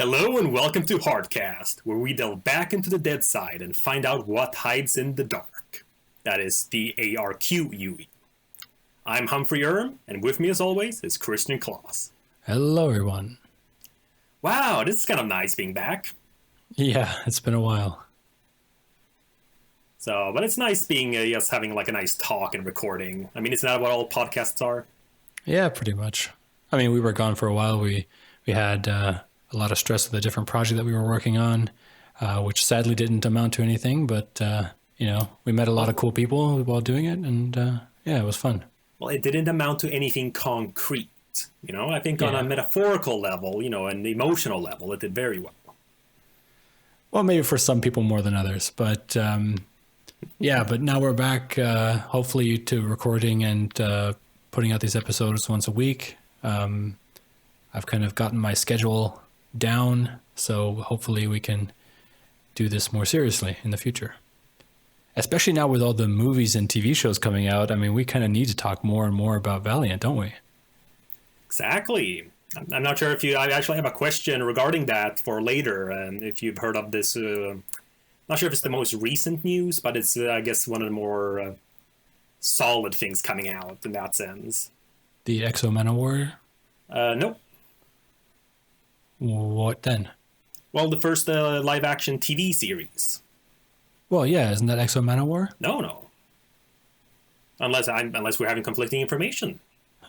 Hello and welcome to Hardcast, where we delve back into the dead side and find out what hides in the dark. That is DARQUE. I'm Humphrey Erm, and with me as always is Christian Kloss. Hello, everyone. Wow, this is kind of nice being back. Yeah, it's been a while. But it's nice being just having like a nice talk and recording. I mean, isn't that what all podcasts are? Yeah, pretty much. I mean, we were gone for a while. We had a lot of stress with a different project that we were working on, which sadly didn't amount to anything. But we met a lot of cool people while doing it, and yeah, it was fun. Well, it didn't amount to anything concrete. I think on a metaphorical level, and the emotional level, it did very well. Well, maybe for some people more than others, but yeah. But now we're back, hopefully, to recording and putting out these episodes once a week. I've kind of gotten my schedule down, so hopefully we can do this more seriously in the future. Especially now with all the movies and TV shows coming out, I mean, we kind of need to talk more and more about Valiant, don't we? Exactly. I'm not sure if I actually have a question regarding that for later, and if you've heard of this. Not sure if it's the most recent news, but it's, I guess, one of the more solid things coming out in that sense. The Exo Manowar? Nope. What then? Well, the first live-action TV series. Well, yeah, isn't that Exo Manowar? No. Unless we're having conflicting information.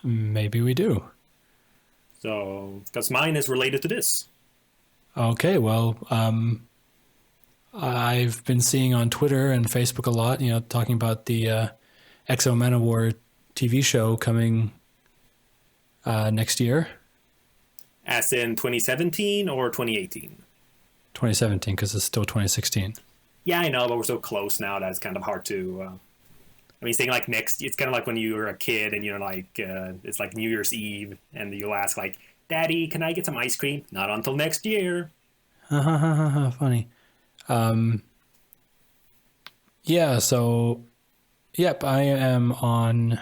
Maybe we do. So, because mine is related to this. Okay, well, I've been seeing on Twitter and Facebook a lot, talking about the Exo Manowar TV show coming next year. As in 2017 or 2018? 2017, because it's still 2016. Yeah, I know, but we're so close now that it's kind of hard to... saying like next, it's kind of like when you were a kid and it's like New Year's Eve and you'll ask like, Daddy, can I get some ice cream? Not until next year. Funny. Yeah, so, yep, I am on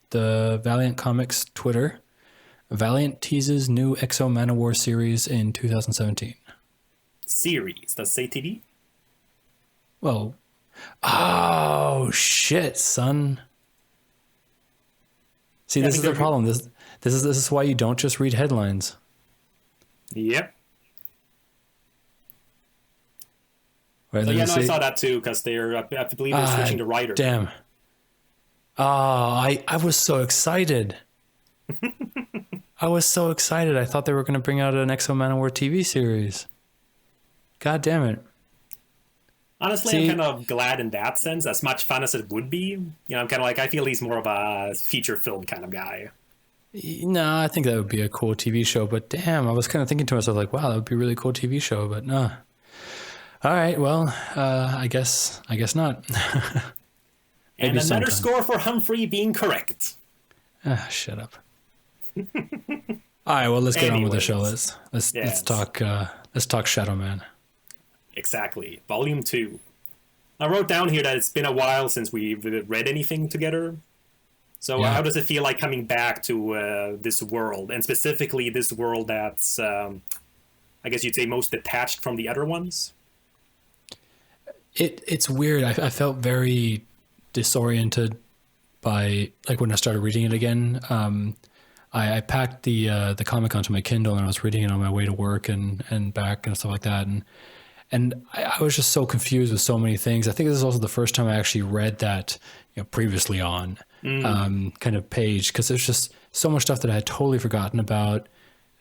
the Valiant Comics Twitter. Valiant teases new Exo Manowar series in 2017. Series? Does it say TV? Well, oh shit, son. See, this is the problem. This is why you don't just read headlines. Yep. Right, I saw that too, because I believe they're switching to writer. Damn. Oh, I was so excited. I was so excited. I thought they were going to bring out an Exo Manowar TV series. God damn it. Honestly, I'm kind of glad in that sense, as much fun as it would be. I'm kind of like, I feel he's more of a feature film kind of guy. No, I think that would be a cool TV show, but damn, I was kind of thinking to myself, like, wow, that would be a really cool TV show, but no. All right, well, I guess not. And another sometime. Score for Humphrey being correct. Shut up. All right, well, let's get on with the show. Let's talk Shadowman. Exactly, Volume 2. I wrote down here that it's been a while since we've read anything together. So How does it feel like coming back to this world, and specifically this world that's, I guess you'd say, most detached from the other ones? It's weird. I felt very disoriented by, like, when I started reading it again. I packed the comic onto my Kindle and I was reading it on my way to work and back and stuff like that. And I was just so confused with so many things. I think this is also the first time I actually read that previously on kind of page, because there's just so much stuff that I had totally forgotten about.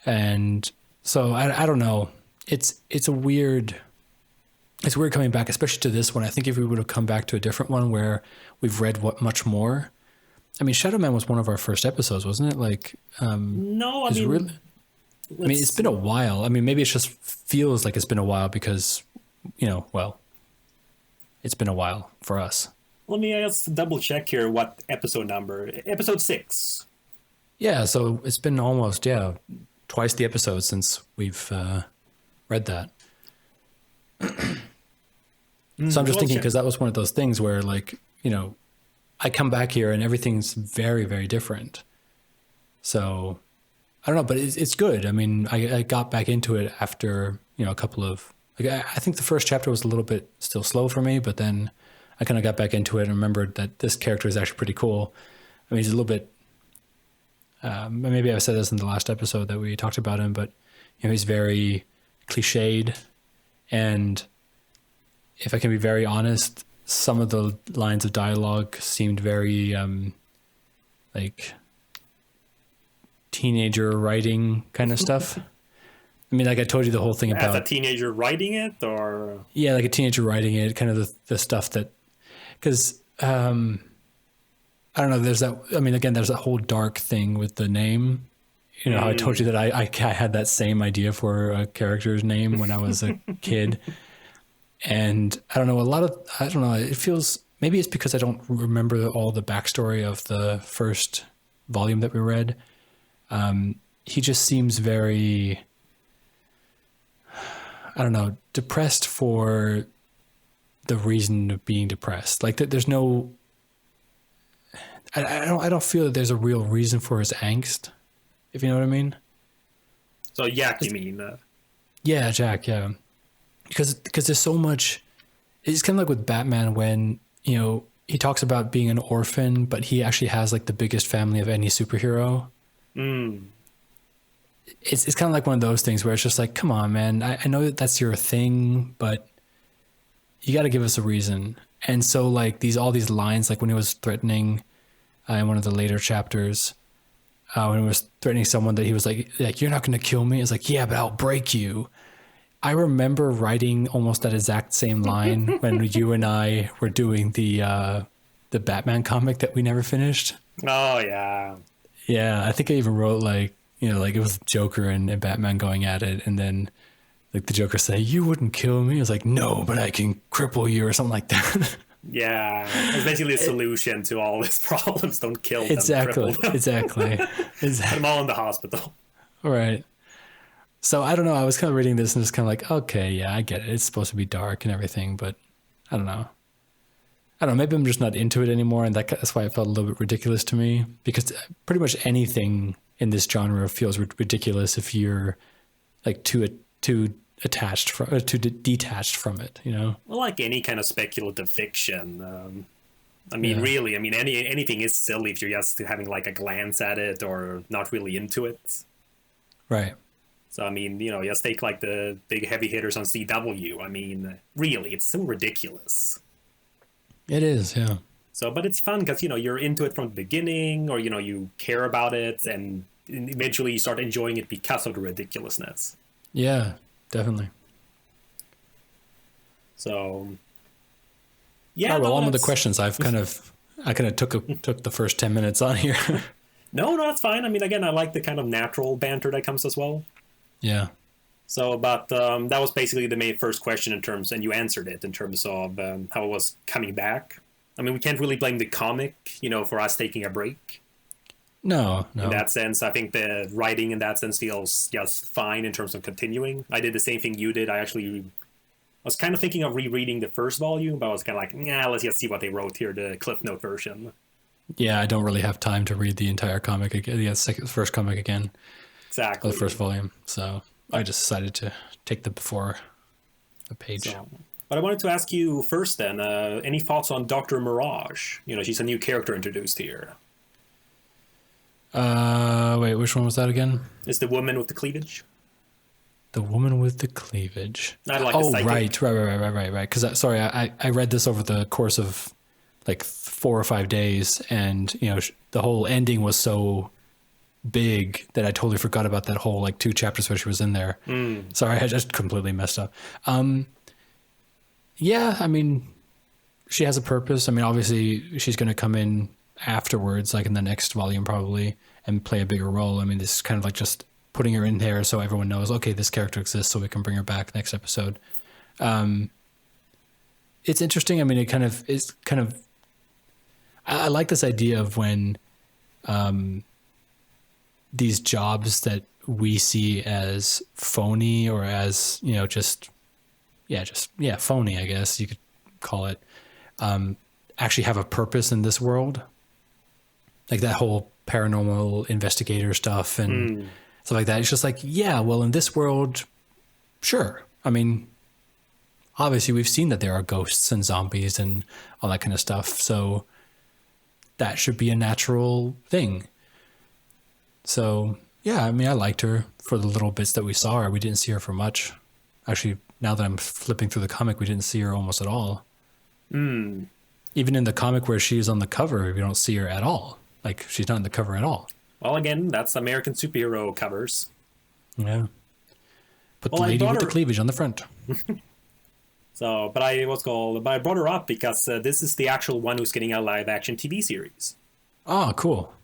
And so I don't know. It's weird coming back, especially to this one. I think if we would have come back to a different one where we've read much more. I mean, Shadowman was one of our first episodes, wasn't it? Like, no, I mean, it's been a while. I mean, maybe it just feels like it's been a while because, it's been a while for us. Let me just double check here what episode number. Episode 6. Yeah, so it's been almost, twice the episode since we've read that. So I'm just thinking, because that was one of those things where, like, I come back here and everything's very, very different. So I don't know, but it's good. I mean, I got back into it after, a couple of, like, I think the first chapter was a little bit still slow for me, but then I kind of got back into it and remembered that this character is actually pretty cool. I mean, he's a little bit, maybe I said this in the last episode that we talked about him, but, he's very cliched. And if I can be very honest, some of the lines of dialogue seemed very, like teenager writing kind of stuff. I mean, like I told you the whole thing about... As a teenager writing it, or... Yeah, like a teenager writing it, kind of the stuff that... Because, I don't know, there's that... I mean, again, there's that whole Darque thing with the name. How I told you that I had that same idea for a character's name when I was a kid. And I don't know, it feels... Maybe it's because I don't remember all the backstory of the first volume that we read. He just seems very... I don't know, depressed for the reason of being depressed. Like there's no, I don't feel that there's a real reason for his angst, if you know what I mean. So Jack, you mean? Yeah, Jack. Yeah, because there's so much. It's kind of like with Batman when he talks about being an orphan, but he actually has like the biggest family of any superhero. It's kind of like one of those things where it's just like, come on, man, I know that that's your thing, but you got to give us a reason. And so like all these lines, like when he was threatening in one of the later chapters, when he was threatening someone that he was like, you're not going to kill me. It's like, yeah, but I'll break you. I remember writing almost that exact same line when you and I were doing the Batman comic that we never finished. Oh yeah. Yeah. I think I even wrote like, like it was Joker and Batman going at it. And then like the Joker say, you wouldn't kill me. I was like, no, but I can cripple you or something like that. Yeah. It's basically a solution to all his problems. Don't kill them. Exactly. Exactly. Put them all in the hospital. All right. So I don't know. I was kind of reading this and just kind of like, okay, yeah, I get it. It's supposed to be dark and everything, but I don't know. Maybe I'm just not into it anymore. And that's why it felt a little bit ridiculous to me, because pretty much anything in this genre feels ridiculous if you're like too detached from it, Well, like any kind of speculative fiction. I mean, really, anything is silly if you're just having like a glance at it or not really into it. Right. So, I mean, just take like the big heavy hitters on CW. I mean, really, it's so ridiculous. It is, yeah. So, but it's fun because, you're into it from the beginning, or, you care about it, and eventually you start enjoying it because of the ridiculousness. Yeah, definitely. So, yeah. Well, on with the questions. I kind of took the first 10 minutes on here. No, that's fine. I mean, again, I like the kind of natural banter that comes as well. Yeah. So, but that was basically the main first question and you answered it in terms of how it was coming back. I mean, we can't really blame the comic, for us taking a break. No. In that sense, I think the writing in that sense feels just fine in terms of continuing. I did the same thing you did. I was kind of thinking of rereading the first volume, but I was kind of like, let's just see what they wrote here, the Cliff Note version. Yeah, I don't really have time to read the entire comic again, the first comic again. Exactly. The first volume. So I just decided to take them before the page. So, but I wanted to ask you first then, any thoughts on Dr. Mirage? She's a new character introduced here. Wait, which one was that again? It's the woman with the cleavage. The woman with the cleavage. I like the psychic. Right. Because, sorry, I read this over the course of like 4 or 5 days, and, the whole ending was so big that I totally forgot about that whole like 2 chapters where she was in there. Sorry, I just completely messed up. Yeah, I mean, she has a purpose. I mean, obviously she's going to come in afterwards, like in the next volume probably, and play a bigger role. I mean, this is kind of like just putting her in there so everyone knows, okay, this character exists, so we can bring her back next episode. It's interesting. I mean, I like this idea of when these jobs that we see as phony or as, phony, I guess you could call it, actually have a purpose in this world. Like that whole paranormal investigator stuff and stuff like that. It's just like, yeah, well, in this world, sure. I mean, obviously we've seen that there are ghosts and zombies and all that kind of stuff. So that should be a natural thing. So yeah, I mean, I liked her for the little bits that we saw her. We didn't see her for much. Actually, now that I'm flipping through the comic, we didn't see her almost at all. Even in the comic where she's on the cover, we don't see her at all. Like, she's not on the cover at all. Well, again, that's American superhero covers. Yeah. Put the lady with the cleavage on the front. So, but I brought her up because this is the actual one who's getting a live action TV series. Oh, cool.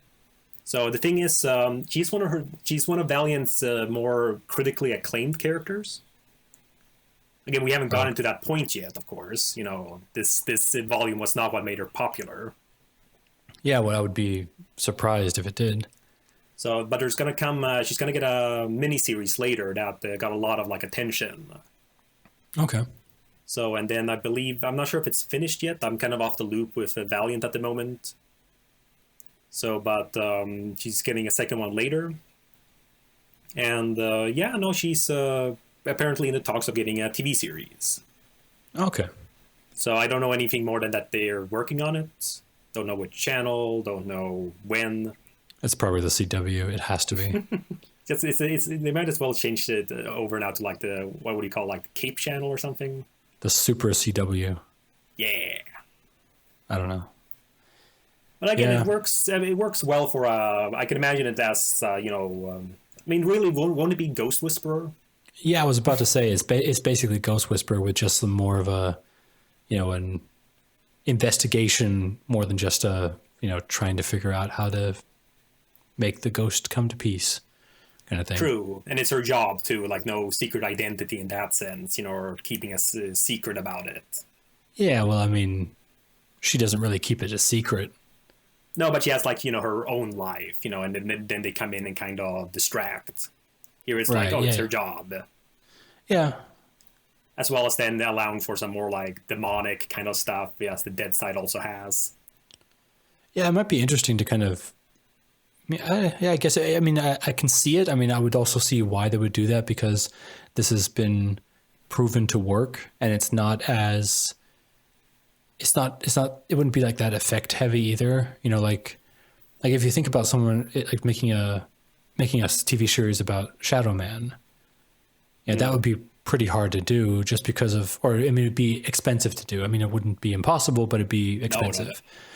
So the thing is, she's one of Valiant's more critically acclaimed characters. Again, we haven't gotten to that point yet, of course. You know, this volume was not what made her popular. Yeah, well, I would be surprised if it did. So, but there's gonna come. She's gonna get a mini-series later that got a lot of like attention. Okay. So, and then I believe, I'm not sure if it's finished yet. I'm kind of off the loop with Valiant at the moment. So, but she's getting a second one later. And yeah, no, she's apparently in the talks of getting a TV series. Okay. So I don't know anything more than that they're working on it. Don't know which channel, don't know when. It's probably the CW. It has to be. They might as well change it over now to like the, what would you call, like the Cape channel or something? The Super CW. Yeah. I don't know. But again, yeah. It works well for, I can imagine it as, I mean, really, won't it be Ghost Whisperer? Yeah, I was about to say, it's basically Ghost Whisperer with just some more of a, an investigation more than just trying to figure out how to make the ghost come to peace kind of thing. True. And it's her job too, like no secret identity in that sense, or keeping a secret about it. Yeah, well, I mean, she doesn't really keep it a secret. No, but she has like, her own life, and then they come in and kind of distract. Here it's right, like, it's her job. Yeah. As well as then allowing for some more like demonic kind of stuff, as the Dead Side also has. Yeah, it might be interesting to kind of, I guess, I can see it. I mean, I would also see why they would do that, because this has been proven to work, and it wouldn't be like that effect heavy either. Like if you think about someone like making a TV series about Shadowman, that would be pretty hard to do just because of, it'd be expensive to do. I mean, it wouldn't be impossible, but it'd be expensive. No.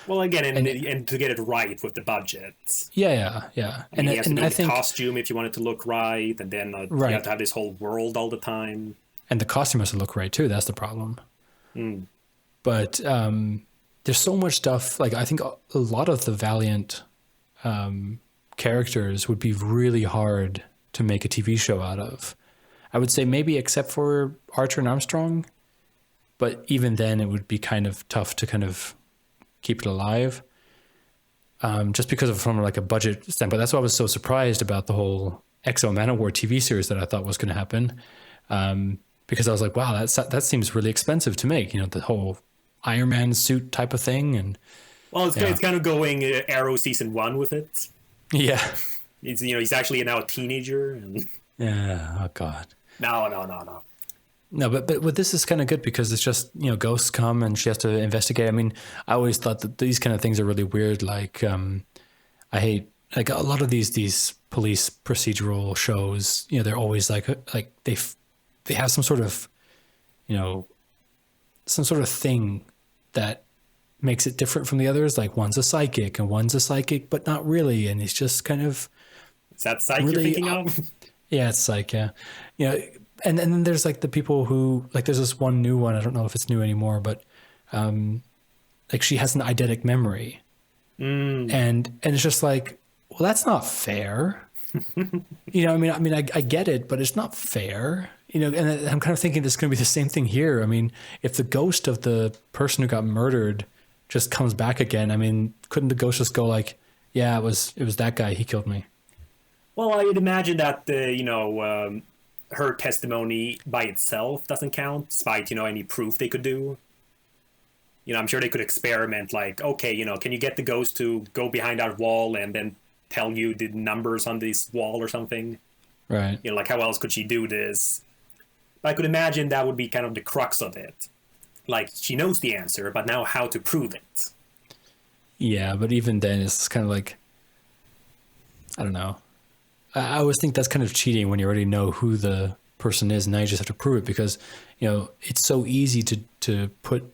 Well, again, and to get it right with the budget. Yeah. And you have to do the costume if you want it to look right, and then you have to have this whole world all the time. And the costume has to look right too. That's the problem. But there's so much stuff. Like, I think a lot of the Valiant characters would be really hard to make a TV show out of. I would say maybe except for Archer and Armstrong, but even then it would be kind of tough to kind of keep it alive, just because of from like a budget standpoint. That's why I was so surprised about the whole Exo Manowar TV series that I thought was going to happen, because I was like, wow, that seems really expensive to make. The whole Iron Man suit type of thing, and it's kind of going Arrow season 1 with it. Yeah, he's actually now a teenager, and yeah, oh god. No, but this is kind of good because it's just, ghosts come and she has to investigate. I mean, I always thought that these kind of things are really weird. Like, I hate, like, a lot of these police procedural shows, they're always like they have some sort of, some sort of thing that makes it different from the others. Like, one's a psychic and one's a psychic, but not really. And it's just kind of. Is that psych really, you're thinking of? Yeah, it's psych, yeah. And then there's like the people who, like, there's this one new one. I don't know if it's new anymore, but like, she has an eidetic memory. And it's just like, well, that's not fair. I get it, but it's not fair. And I'm kind of thinking this is going to be the same thing here. I mean, if the ghost of the person who got murdered just comes back again, I mean, couldn't the ghost just go like, yeah, it was that guy, he killed me? Well, I would imagine that, her testimony by itself doesn't count, despite, any proof they could do. I'm sure they could experiment, like, okay, can you get the ghost to go behind that wall and then tell you the numbers on this wall or something? Right. You know, like how else could she do this? I could imagine that would be kind of the crux of it. Like, she knows the answer, but now how to prove it. Yeah, but even then, it's kind of like, I don't know. I always think that's kind of cheating when you already know who the person is, and now you just have to prove it, because, you know, it's so easy to put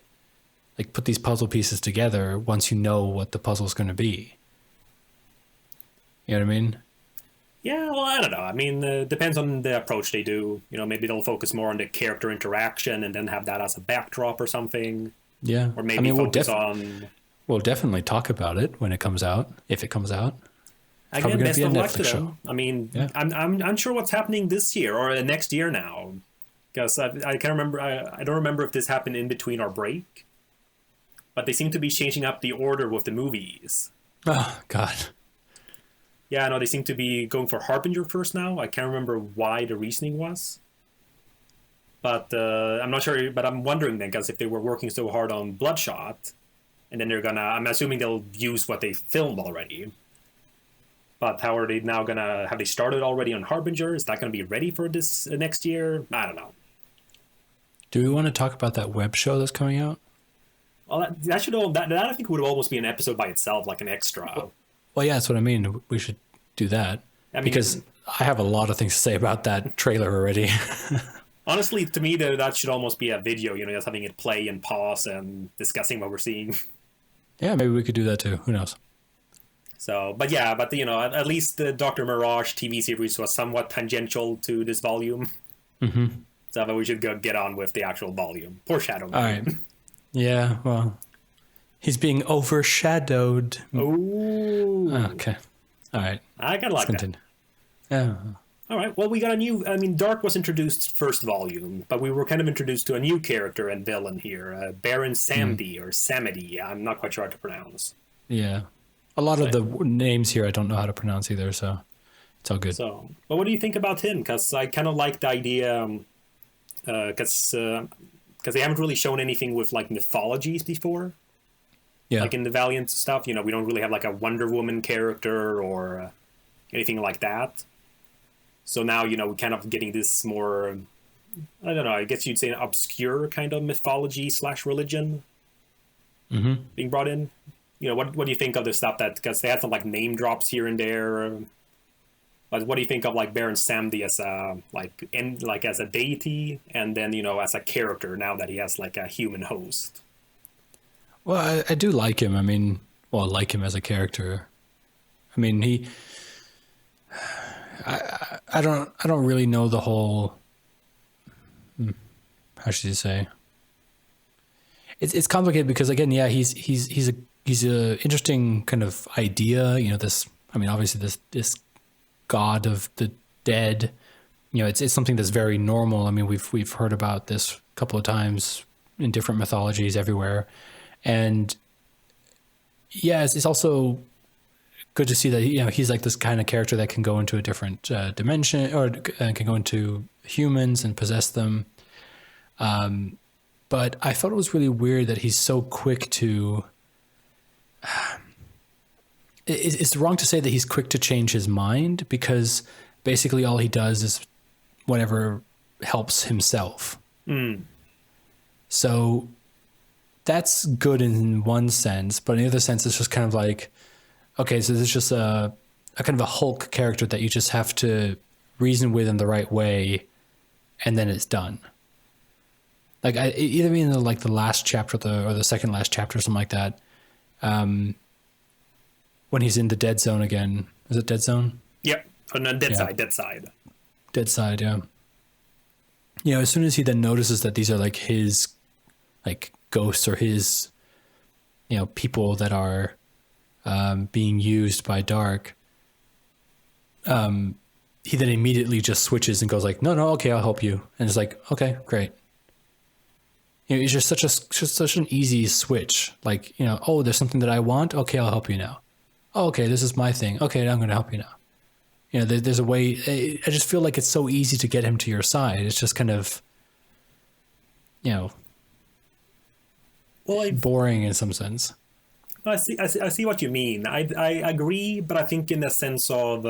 these puzzle pieces together once you know what the puzzle is going to be. You know what I mean? Yeah, well, I don't know. I mean, depends on the approach they do. You know, maybe they'll focus more on the character interaction and then have that as a backdrop or something. Yeah. Or maybe focus on... We'll definitely talk about it when it comes out, if it comes out. Again, best of luck to them. Show. I mean, yeah. I'm unsure what's happening this year or next year now. Because I can't remember... I don't remember if this happened in between our break. But they seem to be changing up the order with the movies. Oh, God. Yeah, no, they seem to be going for Harbinger first now. I can't remember why the reasoning was. But I'm not sure, but I'm wondering then, because if they were working so hard on Bloodshot, and then they're gonna, I'm assuming they'll use what they filmed already. But how are they now gonna, have they started already on Harbinger? Is that gonna be ready for this next year? I don't know. Do we want to talk about that web show that's coming out? Well, that I think would almost be an episode by itself, like an extra. Well, yeah, that's what I mean. We should do that. I mean, because I have a lot of things to say about that trailer already. Honestly, to me, that should almost be a video, you know, just having it play and pause and discussing what we're seeing. Yeah, maybe we could do that too. Who knows? So, but yeah, you know, at least the Dr. Mirage TV series was somewhat tangential to this volume. Mm-hmm. So we should get on with the actual volume. Poor Shadowman. All right. Yeah, well... He's being overshadowed. Oh. Okay. All right. I kind of like that. Yeah. All right. Well, we got a new... I mean, Darque was introduced first volume, but we were kind of introduced to a new character and villain here. Baron Samedi, or Samedi. I'm not quite sure how to pronounce. Yeah. A lot of the names here I don't know how to pronounce either, so it's all good. So, but what do you think about him? Because I kind of like the idea... Because they haven't really shown anything with, like, mythologies before. Yeah. Like in the Valiant stuff, you know, we don't really have like a Wonder Woman character or anything like that. So now, you know, we're kind of getting this more, I don't know, I guess you'd say an obscure kind of mythology / religion being brought in. You know, what do you think of the stuff that, because they had some like name drops here and there. But what do you think of like Baron Samedi as a, like as a deity and then, you know, as a character now that he has like a human host? Well, I do like him. I mean, I like him as a character. I mean, I don't really know the whole. How should you say? It's complicated because again, yeah, he's a interesting kind of idea. You know, this. I mean, obviously this god of the dead. You know, it's something that's very normal. I mean, we've heard about this a couple of times in different mythologies everywhere. And yeah, it's also good to see that, you know, he's like this kind of character that can go into a different dimension or can go into humans and possess them. But I thought it was really weird that he's so quick to... It's wrong to say that he's quick to change his mind because basically all he does is whatever helps himself. So... that's good in one sense, but in the other sense, it's just kind of like, okay, so there's just a kind of a Hulk character that you just have to reason with in the right way, and then it's done. Like either in the last chapter or the second last chapter or something like that, when he's in the dead zone again. Is it dead zone? Yep. Oh, no, dead side. Dead side, yeah. You know, as soon as he then notices that these are like his, like, ghosts or his, you know, people that are being used by Darque, he then immediately just switches and goes like, no, okay, I'll help you. And it's like, okay, great. You know, it's just such an easy switch. Like, you know, oh, there's something that I want. Okay, I'll help you now. Oh, okay, this is my thing. Okay, I'm going to help you now. You know, there's a way. I just feel like it's so easy to get him to your side. It's just kind of, you know, boring in some sense. I see what you mean. I agree, but I think in the sense of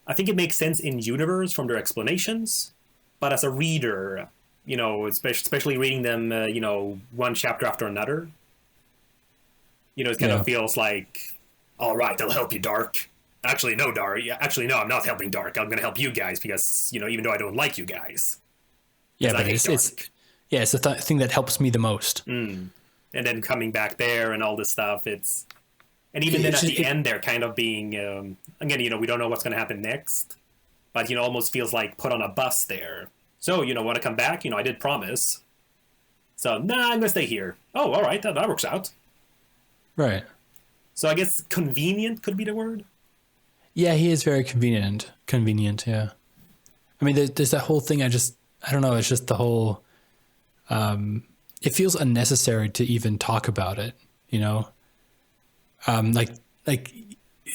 I think it makes sense in universe from their explanations, but as a reader, especially reading them, one chapter after another, it kind of feels like, all right, I'll help you, Darque. Actually, no, Darque. Actually, no, I'm not helping Darque. I'm going to help you guys because, even though I don't like you guys. Yeah, but it's the thing that helps me the most. And then coming back there and all this stuff, and even then at the end, they're kind of being, again, we don't know what's going to happen next, but, almost feels like put on a bus there. So, want to come back? I did promise. So, nah, I'm going to stay here. Oh, all right, that works out. Right. So I guess convenient could be the word. Yeah, he is very convenient. Convenient, yeah. I mean, there's that whole thing. I don't know. It's just the whole. It feels unnecessary to even talk about it. Like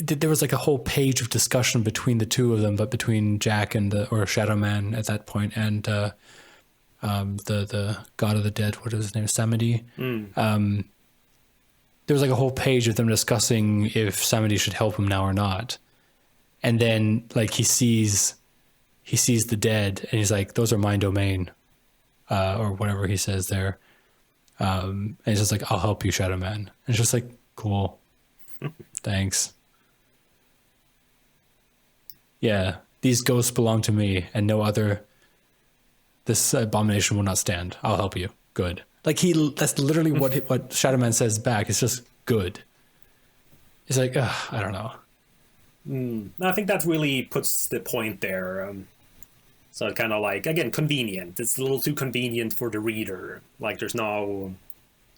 there was like a whole page of discussion between the two of them, but between Jack and or Shadowman at that point, and the god of the dead. What is his name? Samedi. There was like a whole page of them discussing if Samedi should help him now or not. And then like he sees the dead and he's like, those are my domain, or whatever he says there. And he's just like, I'll help you, Shadowman. And it's just like, cool. Thanks. Yeah, these ghosts belong to me and no other. This abomination will not stand. I'll help you. Good. Like that's literally what Shadowman says back. It's just good. It's like, I don't know. I think that really puts the point there. So kind of like, again, convenient. It's a little too convenient for the reader. Like there's no,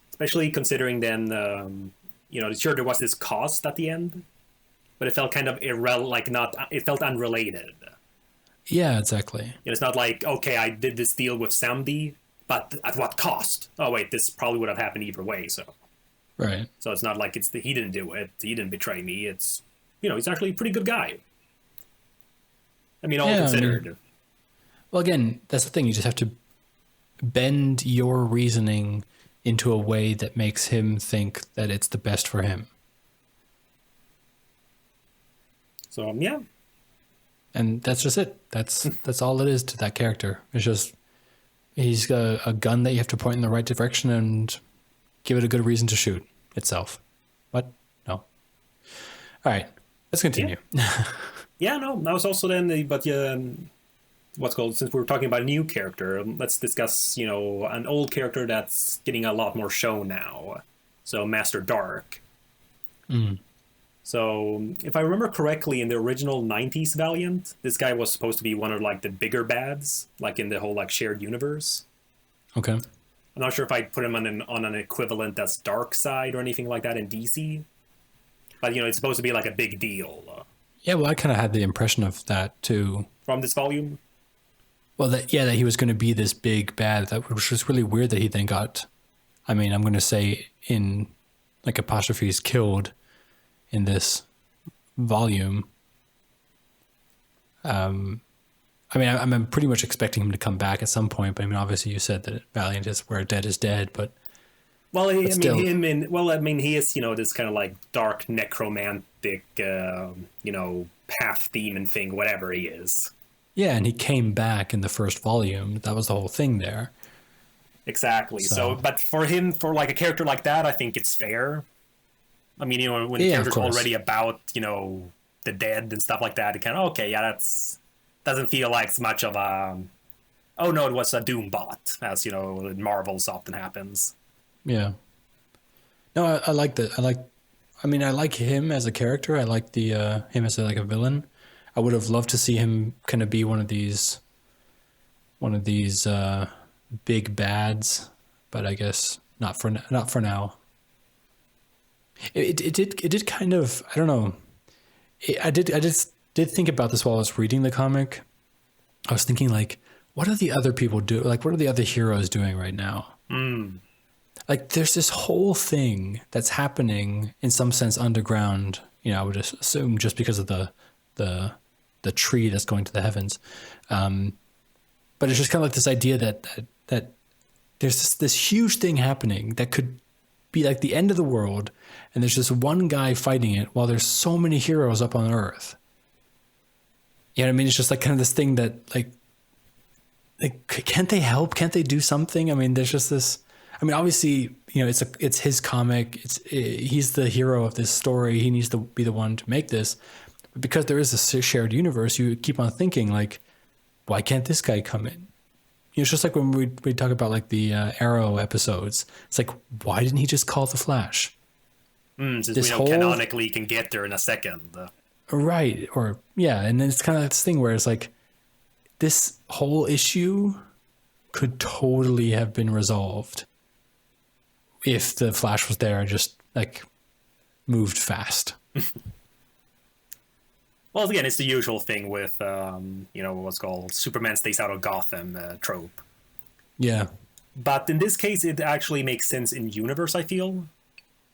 especially considering then, sure there was this cost at the end, but it felt kind of it felt unrelated. Yeah, exactly. It's not like, okay, I did this deal with Samedi, but at what cost? Oh wait, this probably would have happened either way. So, right. So it's not like he didn't do it. He didn't betray me. It's he's actually a pretty good guy. I mean, all considered. Well, again, that's the thing. You just have to bend your reasoning into a way that makes him think that it's the best for him. So yeah. And that's just it. That's all it is to that character. It's just. He's got a gun that you have to point in the right direction and give it a good reason to shoot itself. What? No. All right. Let's continue. Yeah, no. That was also then, what's called, since we're talking about a new character, let's discuss, an old character that's getting a lot more show now. So Master Darque. So if I remember correctly, in the original 90s Valiant, this guy was supposed to be one of like the bigger bads, like in the whole like shared universe. Okay. I'm not sure if I'd put him on an equivalent that's Darkseid or anything like that in DC. But it's supposed to be like a big deal. Yeah, well, I kind of had the impression of that too. From this volume? Well, that he was going to be this big bad, which was really weird that he then got, I'm going to say in like apostrophes, killed in this volume. I'm pretty much expecting him to come back at some point, but obviously you said that Valiant is where dead is dead, but he is, this kind of like dark necromantic, path demon thing, whatever he is. Yeah, and he came back in the first volume. That was the whole thing there. Exactly. So but for him, for like a character like that, I think it's fair. I mean, when the character's already about, the dead and stuff like that, it kind of, that's doesn't feel like as much of a, oh no, it was a Doom bot, as, in Marvels often happens. Yeah. No, I like that. I like him as a character. I like him as a villain. I would have loved to see him kind of be one of these big bads, but I guess not for now. It did kind of, I don't know. I just did think about this while I was reading the comic. I was thinking like, what are the other people doing? Like, what are the other heroes doing right now? Like, there's this whole thing that's happening in some sense underground. I would just assume just because of the tree that's going to the heavens. But it's just kind of like this idea that there's this huge thing happening that could be like the end of the world, and there's just one guy fighting it while there's so many heroes up on Earth. Yeah, I mean, it's just like kind of this thing that like can't they help? Can't they do something? I mean, there's just this. I mean, obviously, it's his comic. He's the hero of this story. He needs to be the one to make this. But because there is a shared universe, you keep on thinking like, why can't this guy come in? It's just like when we talk about like the Arrow episodes. It's like, why didn't he just call the Flash? Since we know canonically can get there in a second. Right. Or, yeah. And then it's kind of this thing where it's like, this whole issue could totally have been resolved if the Flash was there and just like moved fast. Well, again, it's the usual thing with, what's called Superman stays out of Gotham trope. Yeah. But in this case, it actually makes sense in universe, I feel.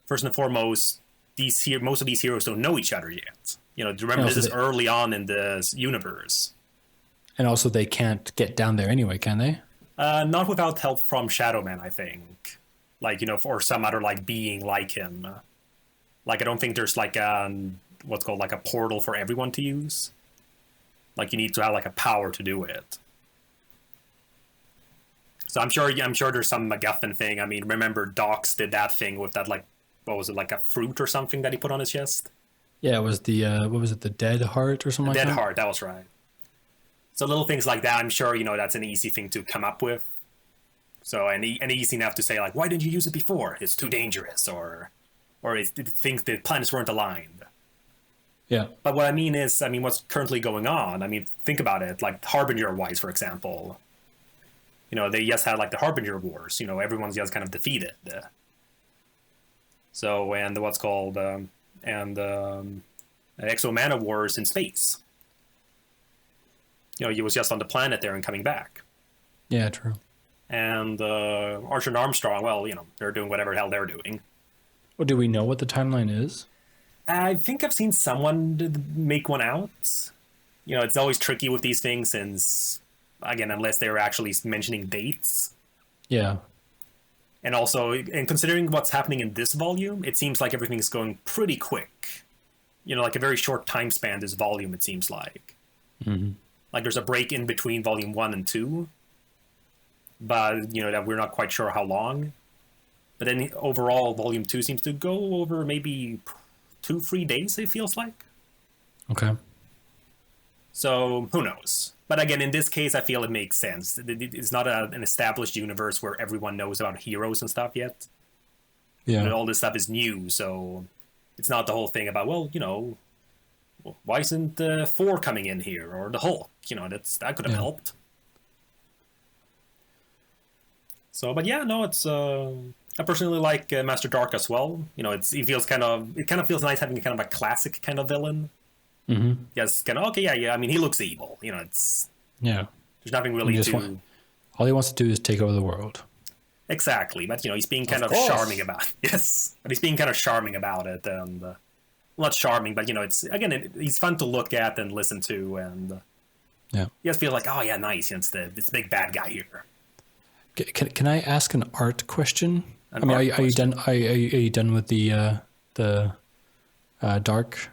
First and foremost, most of these heroes don't know each other yet. Remember, this is early on in the universe. And also, they can't get down there anyway, can they? Not without help from Shadowman, I think. Like, or some other, like, being like him. Like, I don't think there's, like, what's called, like, a portal for everyone to use. Like, you need to have, like, a power to do it. So I'm sure there's some MacGuffin thing. I mean, remember Darque did that thing with that, like, what was it, like a fruit or something that he put on his chest? Yeah, it was the, what was it, the Dead Heart or something like that? Dead Heart, that was right. So little things like that, I'm sure, that's an easy thing to come up with. So, and easy enough to say, like, why didn't you use it before? It's too dangerous, or it thinks the planets weren't aligned. Yeah. But what I mean is, what's currently going on, think about it, like, Harbinger-wise, for example. They just had, like, the Harbinger Wars, everyone's just kind of defeated. So, and what's called, Exo-Mana Wars in space. He was just on the planet there and coming back. Yeah, true. And Archer and Armstrong, well, they're doing whatever the hell they're doing. Well, do we know what the timeline is? I think I've seen someone make one out. It's always tricky with these things since, again, unless they're actually mentioning dates. Yeah. And also, and considering what's happening in this volume, it seems like everything's going pretty quick. Like a very short time span, this volume, it seems like. Mm-hmm. Like there's a break in between volume 1 and 2. But, that we're not quite sure how long. But then overall, volume 2 seems to go over maybe 2-3 days, it feels like. Okay. So, who knows? But again, in this case, I feel it makes sense. It's not an established universe where everyone knows about heroes and stuff yet. Yeah. All this stuff is new, so it's not the whole thing about, well, why isn't Thor coming in here? Or the Hulk? That could have helped. So, but yeah, no, it's... I personally like Master Darque as well. It kind of feels nice having kind of a classic kind of villain. Mm-hmm. Yes, kind of, okay, yeah. He looks evil. It's... Yeah. There's nothing really to... all he wants to do is take over the world. Exactly, but, he's being kind of charming about it. Yes, but he's being kind of charming about it, and... well, not charming, but, it's... Again, he's fun to look at and listen to, and... yeah. You just feel like, oh, yeah, nice. It's the big bad guy here. Can I ask an art question? Are you done? Are you done with the Darque?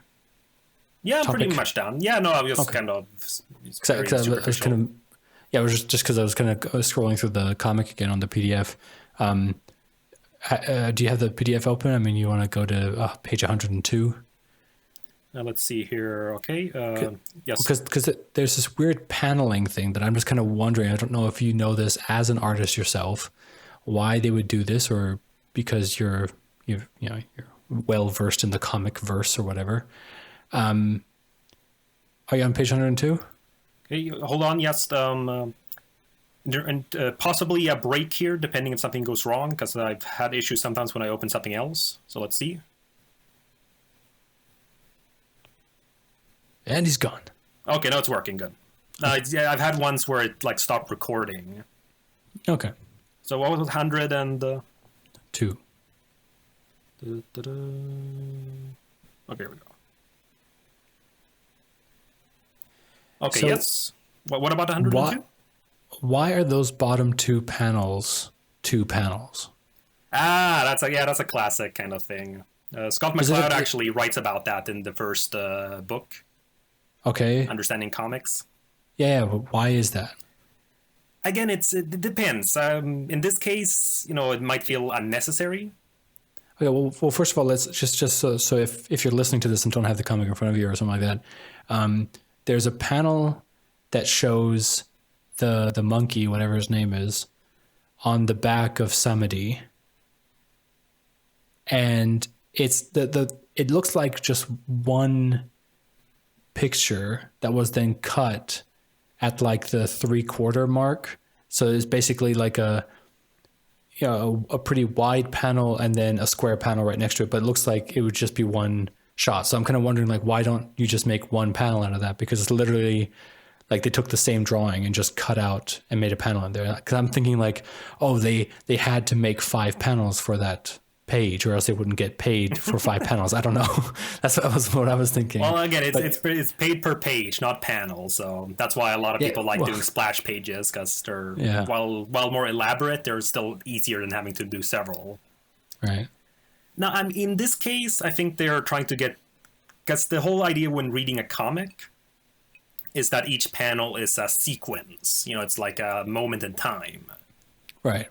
Yeah, I'm topic? pretty much done. Yeah, no, I was just kind of. I was kind of. Yeah, it was just because I was kind of scrolling through the comic again on the PDF. Do you have the PDF open? You want to go to page 102? Let's see here. Okay. Yes. Because there's this weird paneling thing that I'm just kind of wondering. I don't know if you know this as an artist yourself, why they would do this, or because you're well versed in the comic verse or whatever. Are you on page 102? Okay, hold on. Yes. And possibly a break here, depending if something goes wrong, because I've had issues sometimes when I open something else. So let's see. And he's gone. Okay, now it's working. Good. Yeah, I've had ones where it stopped recording. Okay. So what was it? 102. Okay, here we go. Okay, so yes. What about 102? Why are those bottom two panels 2 panels? That's a classic kind of thing. Scott McCloud actually writes about that in the first book. Okay. understanding comics. Yeah, but why is that? Again, it depends. In this case, it might feel unnecessary. Okay, well, first of all, let's just so if you're listening to this and don't have the comic in front of you or something like that, there's a panel that shows the monkey, whatever his name is, on the back of Samedi, and it's it looks like just one picture that was then cut at like the 3/4 mark. So it's basically like a pretty wide panel and then a square panel right next to it, but it looks like it would just be one shot. So I'm kind of wondering, like, why don't you just make one panel out of that? Because it's literally like they took the same drawing and just cut out and made a panel in there. Because I'm thinking like, oh, they had to make 5 panels for that page, or else they wouldn't get paid for 5 panels. I don't know. That's what I was thinking. Well, again, it's paid per page, not panel. So that's why a lot of people like doing splash pages, because they're while more elaborate, they're still easier than having to do several. Right. Now, in this case, I think they're trying to get, because the whole idea when reading a comic is that each panel is a sequence. It's like a moment in time. Right.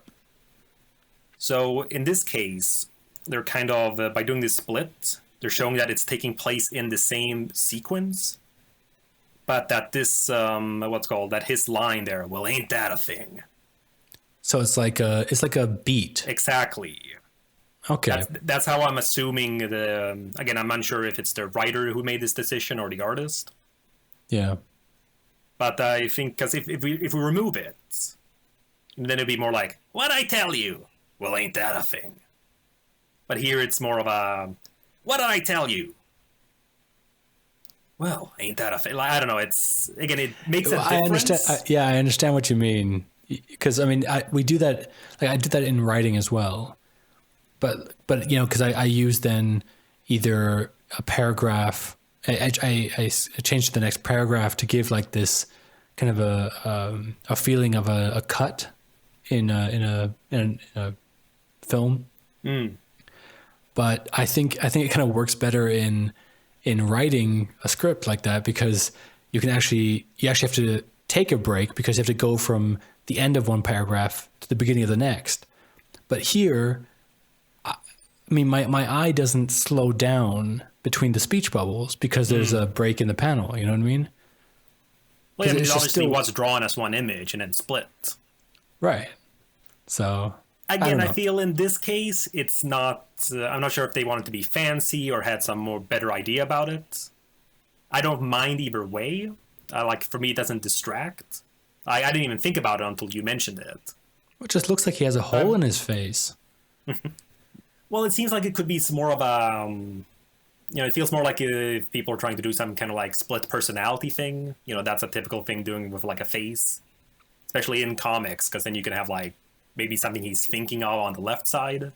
So in this case, they're kind of, by doing this split, they're showing that it's taking place in the same sequence, but that this, that his line there, well, ain't that a thing? So it's like a beat. Exactly. Okay. That's how I'm assuming again, I'm unsure if it's the writer who made this decision or the artist. Yeah. But I think, because if we remove it, then it'd be more like, what'd I tell you? Well, ain't that a thing? But here it's more of a, what did I tell you? Well, ain't that a thing? Like, I don't know. It's, again, it makes a difference. I understand. I understand what you mean. Because, I mean, we do that, like I did that in writing as well. But because I use then either a paragraph, I changed the next paragraph to give like this kind of a feeling of a cut in a film. But I think it kind of works better in writing a script like that, because you actually have to take a break, because you have to go from the end of one paragraph to the beginning of the next. But here, I mean, my eye doesn't slow down between the speech bubbles because there's a break in the panel. You know what I mean? Well, it obviously was drawn as one image and then split. Right. So again, I feel in this case, it's not. I'm not sure if they wanted to be fancy or had some more better idea about it. I don't mind either way. For me, it doesn't distract. I didn't even think about it until you mentioned it. It just looks like he has a hole in his face. Well, it seems like it could be more of a. It feels more like if people are trying to do some kind of like split personality thing. That's a typical thing doing with like a face, especially in comics, because then you can have like maybe something he's thinking of on the left side.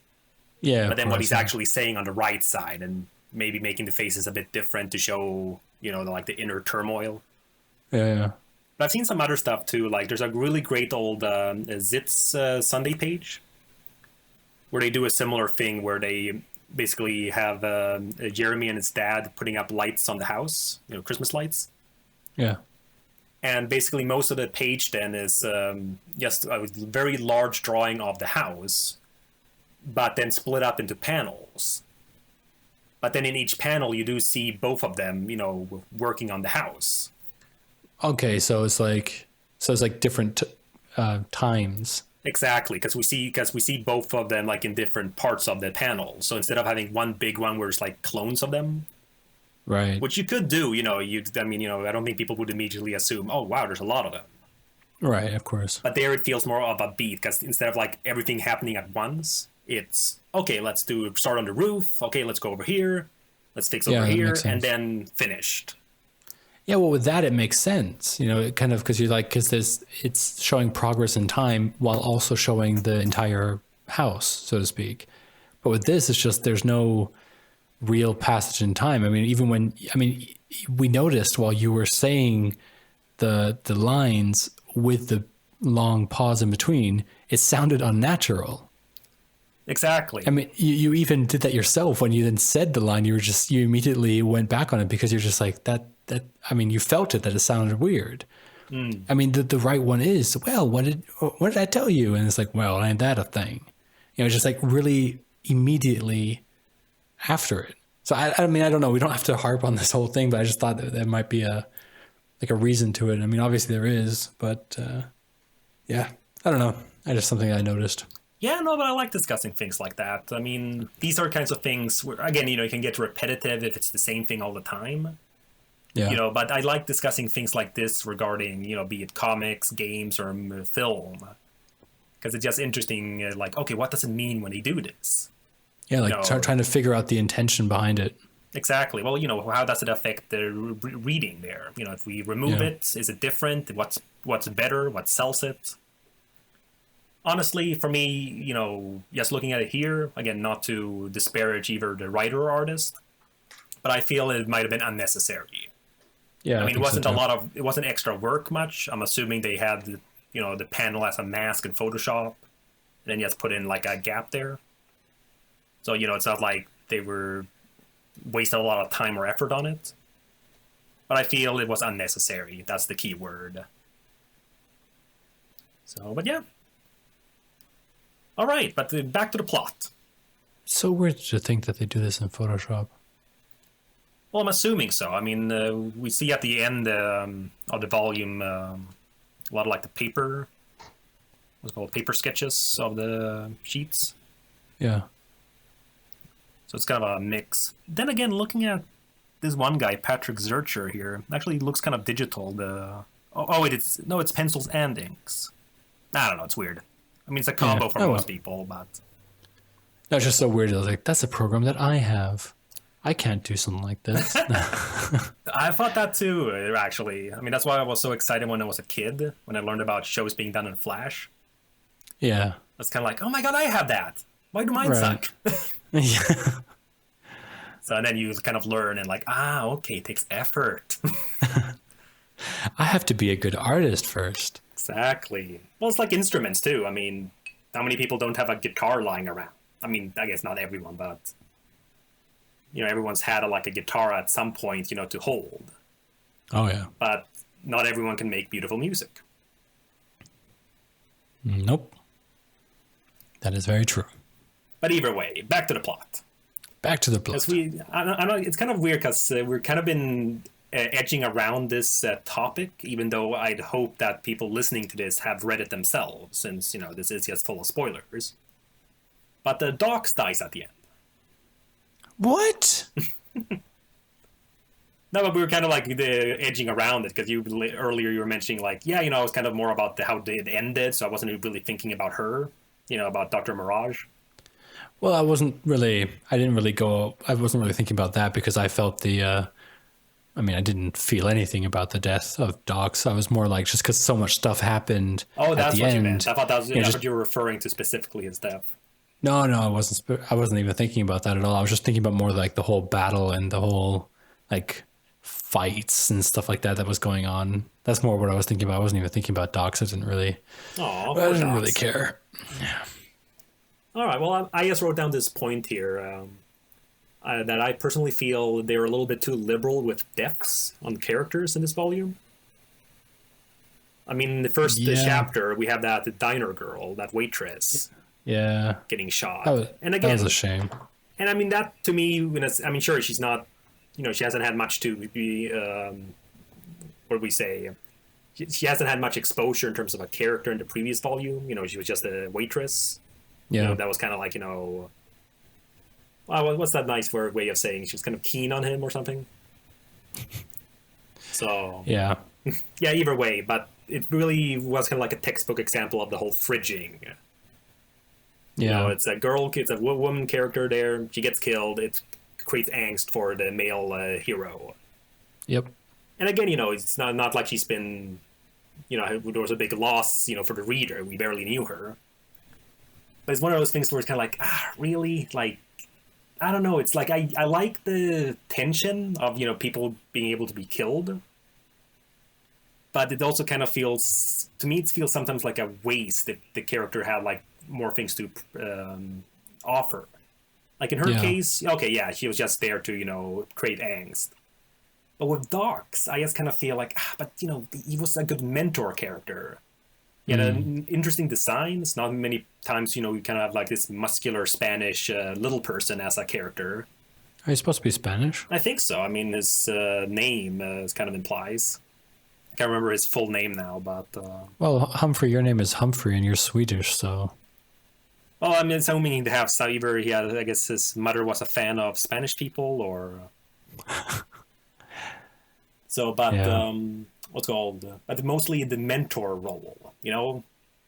Yeah. But then what he's actually saying on the right side, and maybe making the faces a bit different to show, the inner turmoil. Yeah. But I've seen some other stuff too. Like there's a really great old Zits Sunday page where they do a similar thing where they basically have Jeremy and his dad putting up lights on the house, Christmas lights. Yeah. And basically most of the page then is just a very large drawing of the house, but then split up into panels. But then in each panel, you do see both of them, working on the house. Okay, so it's like different times. Exactly, because we see both of them like in different parts of the panel. So instead of having one big one where it's like clones of them, right? Which you could do, I don't think people would immediately assume, oh wow, there's a lot of them. Right, of course. But there it feels more of a beat, because instead of like everything happening at once, it's okay. Let's start on the roof. Okay, let's go over here. Let's fix over here, and then finished. Yeah, well, with that, it makes sense, it kind of, because it's showing progress in time while also showing the entire house, so to speak. But with this, it's just, there's no real passage in time. I mean, we noticed while you were saying the lines with the long pause in between, it sounded unnatural. Exactly. I mean, you even did that yourself when you then said the line. You immediately went back on it because you're just like, that I mean, you felt it, that it sounded weird. I mean, the right one is, well, what did I tell you? And it's like, well, ain't that a thing? Just like really immediately after it. So I mean, I don't know. We don't have to harp on this whole thing, but I just thought that there might be a reason to it. I mean, obviously there is, but yeah, I don't know. Just something I noticed. Yeah, no, but I like discussing things like that. I mean, these are kinds of things where, again, you can get repetitive if it's the same thing all the time. Yeah. But I like discussing things like this regarding, be it comics, games, or film. Because it's just interesting, like, okay, what does it mean when they do this? Yeah, like trying to figure out the intention behind it. Exactly. Well, how does it affect the reading there? If we remove it, is it different? What's better? What sells it? Honestly, for me, just looking at it here, again, not to disparage either the writer or artist, but I feel it might have been unnecessary. Yeah, I mean, it wasn't extra work much. I'm assuming they had, the panel as a mask in Photoshop, and then you have to put in like a gap there. So, it's not like they were wasted a lot of time or effort on it. But I feel it was unnecessary. That's the key word. So, but yeah. All right, but back to the plot. It's so weird to think that they do this in Photoshop. Well, I'm assuming so. I mean, we see at the end of the volume a lot of like the paper, what's it called, paper sketches of the sheets. Yeah. So it's kind of a mix. Then again, looking at this one guy, Patrick Zurcher here, actually looks kind of digital. Wait, it's pencils and inks. I don't know, it's weird. I mean, it's a combo for most people, but... No, it's just so weird. I was like, that's a program that I have. I can't do something like this. I thought that too, actually. I mean, that's why I was so excited when I was a kid, when I learned about shows being done in Flash. Yeah. It's kind of like, oh my god, I have that. Why do mine suck? Yeah. So and then you kind of learn and like, okay, it takes effort. I have to be a good artist first. Exactly. Well, it's like instruments too. I mean, how many people don't have a guitar lying around? I mean, I guess not everyone, but everyone's had a guitar at some point, to hold. Oh yeah. But not everyone can make beautiful music. Nope. That is very true. But either way, back to the plot. Back to the plot. I know it's kind of weird because we've kind of been edging around this topic, even though I'd hope that people listening to this have read it themselves, since, this is just full of spoilers. But the Darque dies at the end. What? No, but we were kind of edging around it because earlier you were mentioning I was kind of more about how it ended, so I wasn't really thinking about her, about Dr. Mirage. Well, I wasn't really thinking about that because I felt I didn't feel anything about the death of Darque. I was more like, just because so much stuff happened. Oh, that's what you meant. I thought that's what you were referring to specifically as death. No, I wasn't even thinking about that at all. I was just thinking about more the whole battle and the whole fights and stuff like that was going on. That's more what I was thinking about. I wasn't even thinking about Darque. I didn't really care. Yeah. All right. Well, I just wrote down this point here that I personally feel they're a little bit too liberal with deaths on characters in this volume. I mean, in the first chapter, we have the diner girl, that waitress. Yeah. Getting shot. And again, that was a shame. And I mean, that to me, sure, she's not, she hasn't had much to be, what do we say? She hasn't had much exposure in terms of a character in the previous volume. She was just a waitress. Yeah. That was kind of what's that nice way of saying she was kind of keen on him or something? So. Yeah. Yeah, either way, but it really was kind of a textbook example of the whole fridging. Yeah. It's a woman character there. She gets killed. It creates angst for the male hero. Yep. And again, it's not like she's been, there was a big loss, for the reader. We barely knew her. But it's one of those things where it's kind of really? I don't know. It's I like the tension of, people being able to be killed. But it also kind of feels, to me, it feels sometimes like a waste if the character had, more things to offer. In her case, okay, yeah, she was just there to, create angst. But with Darks, I just kind of feel like, but he was a good mentor character. He had an interesting design. It's not many times, you kind of have like this muscular Spanish little person as a character. Are you supposed to be Spanish? I think so. I mean, his name kind of implies. I can't remember his full name now, but... Well, Humphrey, your name is Humphrey and you're Swedish, so... Well, I mean, it's assuming to have either he had, I guess his mother was a fan of Spanish people, or... So, but... Yeah. What's called, but mostly the mentor role, I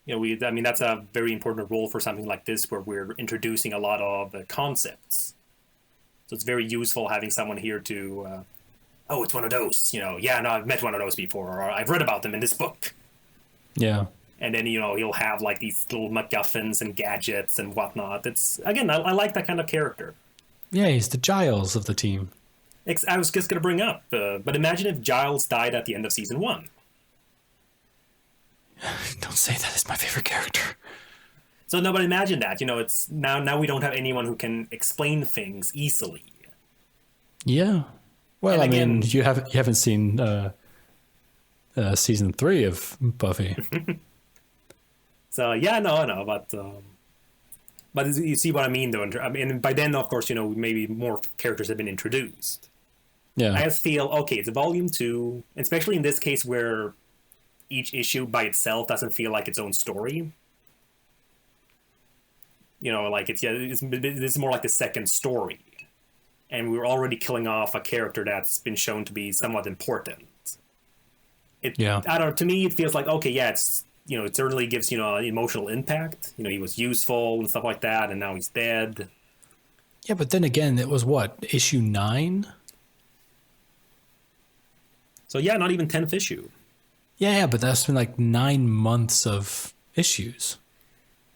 mean, that's a very important role for something like this where we're introducing a lot of concepts. So it's very useful having someone here to, it's one of those, yeah, no, I've met one of those before, or I've read about them in this book. Yeah. And then, he'll have like these little MacGuffins and gadgets and whatnot. It's, again, I like that kind of character. Yeah, he's the Giles of the team. I was just going to bring up, but imagine if Giles died at the end of season 1. Don't say that. It's my favorite character. So no, but imagine that. It's now we don't have anyone who can explain things easily. Yeah. Well, I mean, you haven't seen season 3 of Buffy. So yeah, no, but you see what I mean, though. I mean, by then, of course, maybe more characters have been introduced. Yeah. I just feel, okay, it's a volume 2, especially in this case where each issue by itself doesn't feel like its own story. Like it's more like the second story. And we're already killing off a character that's been shown to be somewhat important. Yeah. I don't know, to me, it feels like, okay, yeah, it's, it certainly gives, an emotional impact. He was useful and stuff like that, and now he's dead. Yeah, but then again, it was what, issue 9? So yeah, not even 10th issue. Yeah, but that's been like 9 months of issues.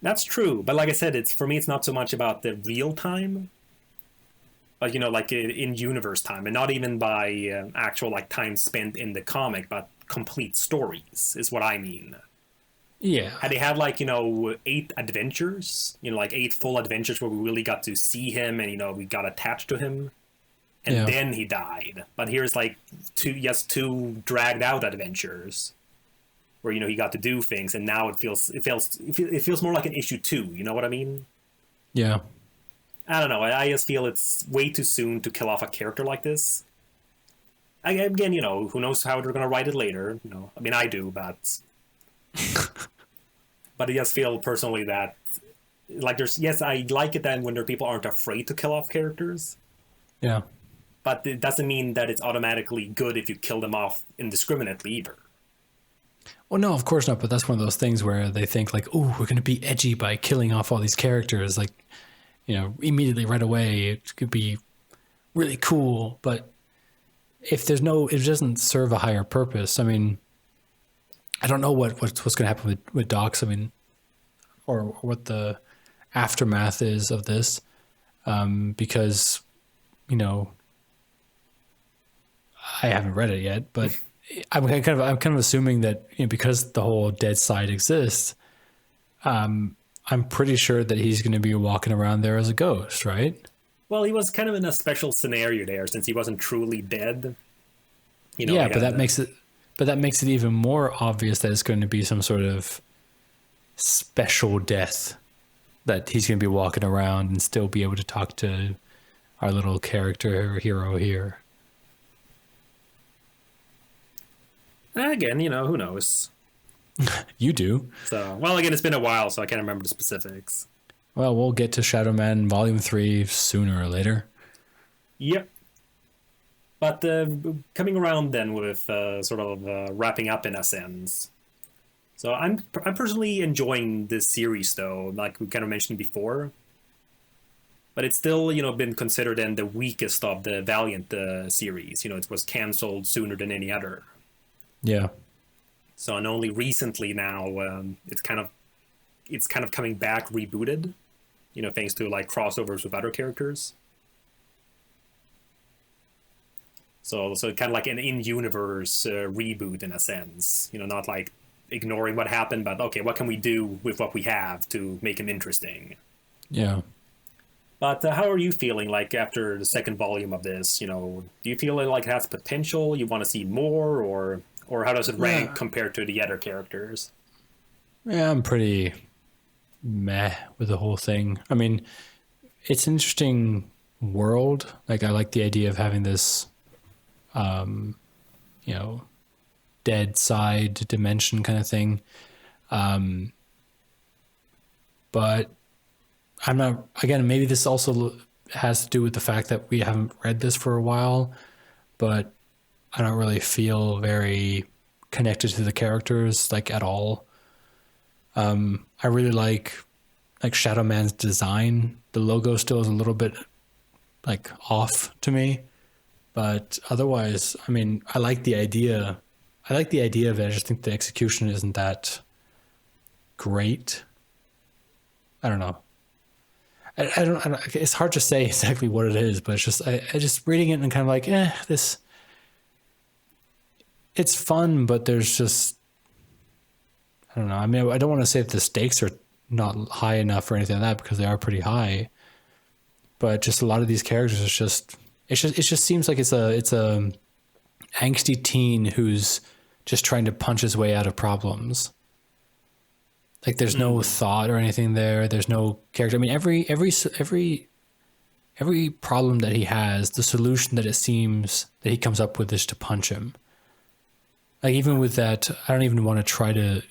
That's true, but like I said, for me, it's not so much about the real time, but like in universe time, and not even by actual like time spent in the comic, but complete stories is what I mean. Yeah. Had they had like 8 adventures, like 8 full adventures where we really got to see him and we got attached to him. And then he died. But here's like 2 dragged out adventures where he got to do things, and now it feels more like an issue 2. You know what I mean? Yeah. I don't know. I just feel it's way too soon to kill off a character like this. Again, who knows how they're going to write it later? I mean, I do, but but I just feel personally that like I like it then when people aren't afraid to kill off characters. Yeah. But it doesn't mean that it's automatically good if you kill them off indiscriminately either. Well, no, of course not. But that's one of those things where they think like, oh, we're going to be edgy by killing off all these characters. Like, immediately right away, it could be really cool. But if it doesn't serve a higher purpose. I mean, I don't know what's going to happen with Docs. I mean, or what the aftermath is of this, because, I haven't read it yet, but I'm kind of assuming that because the whole dead side exists, I'm pretty sure that he's going to be walking around there as a ghost, right? Well, he was kind of in a special scenario there since he wasn't truly dead. Yeah, but that makes it even more obvious that it's going to be some sort of special death, that he's going to be walking around and still be able to talk to our little character hero here. Again, who knows? You do. So, well, again, it's been a while, so I can't remember the specifics. Well, we'll get to Shadowman Volume 3 sooner or later. Yep. But coming around then with sort of wrapping up in a sense. So I'm personally enjoying this series, though, like we kind of mentioned before. But it's still, been considered then the weakest of the Valiant series. It was canceled sooner than any other. Yeah. So, and only recently now, it's kind of coming back rebooted, thanks to like crossovers with other characters. So kind of like an in-universe reboot in a sense, not like ignoring what happened, but okay, what can we do with what we have to make him interesting? Yeah. But how are you feeling like after the second volume of this? Do you feel it like it has potential? You want to see more, or how does it rank Yeah, compared to the other characters? yeah, I'm pretty meh with the whole thing. I mean, it's an interesting world. Like, I like the idea of having this, you know, dead side dimension kind of thing. But I'm not, again, maybe this also has to do with the fact that we haven't read this for a while, but I don't really feel very connected to the characters like at all. I really like Shadowman's design. The logo still is a little bit like off to me, but otherwise, I mean, I like the idea. I like the idea of it. I just think the execution isn't that great. I don't know. I don't. It's hard to say exactly what it is, but it's just I just reading it and kind of like, this. It's fun, but there's just I don't know. I mean, I don't want to say that the stakes are not high enough or anything like that because they are pretty high. But just a lot of these characters, it just seems like it's a angsty teen who's just trying to punch his way out of problems. Like there's no thought or anything there. There's no character. I mean, every problem that he has, the solution that it seems that he comes up with is to punch him. Like even with that, I don't even want to try to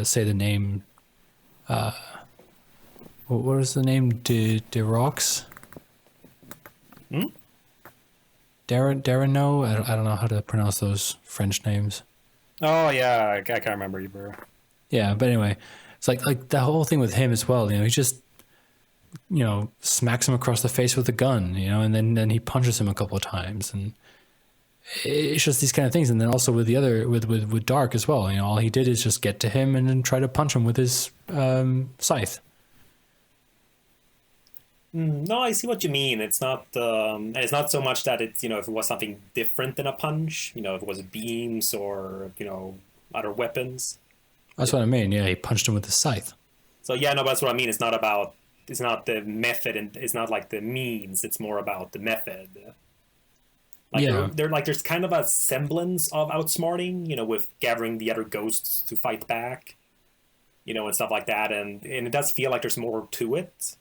say the name. What was the name? Derox? Darren? No, I don't know how to pronounce those French names. Oh yeah, I can't remember either. Yeah, but anyway, it's like the whole thing with him as well. He just smacks him across the face with a gun, and then he punches him a couple of times, and it's just these kind of things. And then also with the other with Darque as well. All he did is just get to him and then try to punch him with his scythe. No, I see what you mean. It's not so much that it's if it was something different than a punch, if it was beams or other weapons. That's what I mean. Yeah, he punched him with the scythe. So yeah, no, but that's what I mean. It's not the method, and it's not like the means. It's more about the method. Like Yeah. they're like there's kind of a semblance of outsmarting, with gathering the other ghosts to fight back, and stuff like that, and it does feel like there's more to it.